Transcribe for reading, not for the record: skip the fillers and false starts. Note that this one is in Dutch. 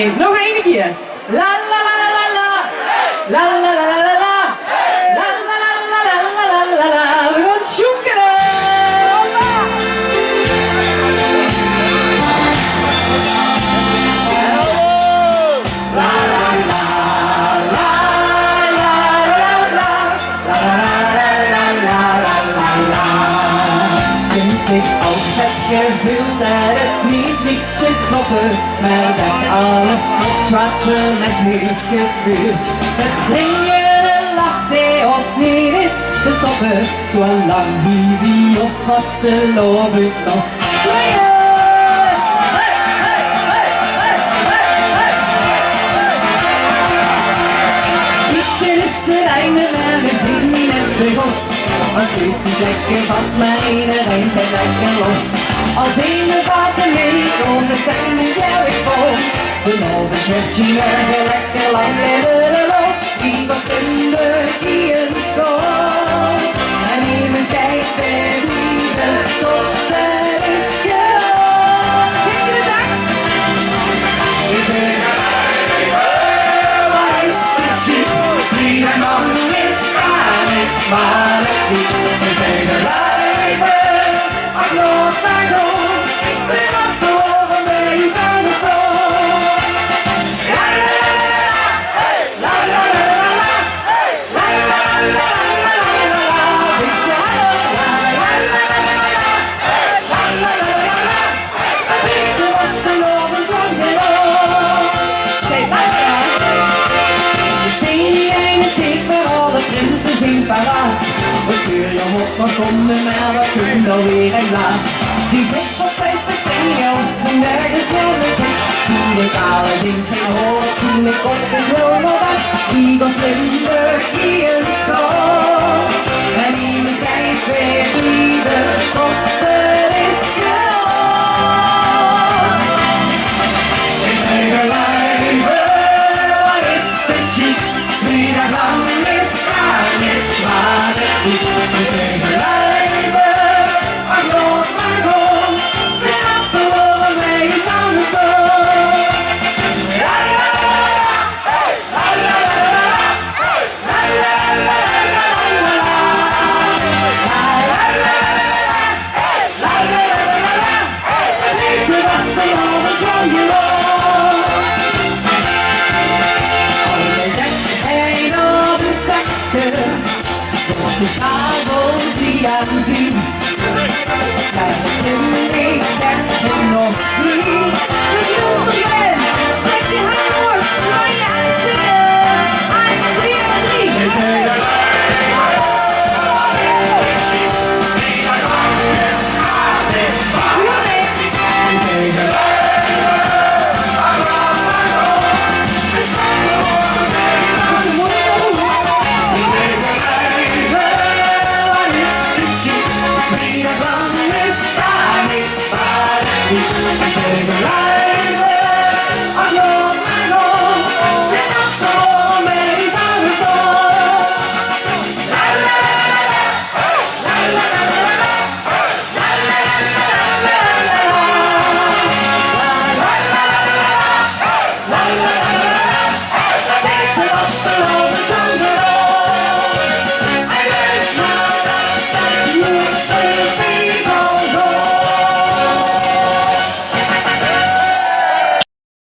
Nog één keer. La la la la la la. La la la la la la. La la la la la la la la. We gaan zoeken. La la la la la la la. La la la la la la. Kent zich ook het gevoel dat het niet liedje kloppen, maar dat alles klopt wat er met u gebeurt. Het brengen lacht hij ons niet is te stoppen, zolang die ons vastelopen nog springen. Liedje is het einde, maar we zien niet het begos. Als weet die lekker vast, maar iedereen kan lekker los. Als een vader mee, onze tuin en jou ik vol. Behalve Gertje morgen lekker lang leven op. Die was kundig hier in school. En even schijven wie de dochter is gewoon. Kijk de tekst. Ik zeg, wat is het shit? Wie de man is, aan niks maar het niet. Ik zeg, rijden, ik loop naar door. We stappen over mee, zijn de stoel. La la la la la la la la la la la la la la. Weet je la la la la la la la la la. En weet je was de lopen van je oog. Zeg, luister. We zien die ene steek, maar alle prinsen zijn paraat. We keur je op, maar komen, maar we kunnen alweer en laat. Die zegt wat tijd bestrengen als en nergens helder zit. Toen ik alle dingen ging horen, toen ik op de droom was. Die was Limburg hier in school. En die me zei, ik weet wie de top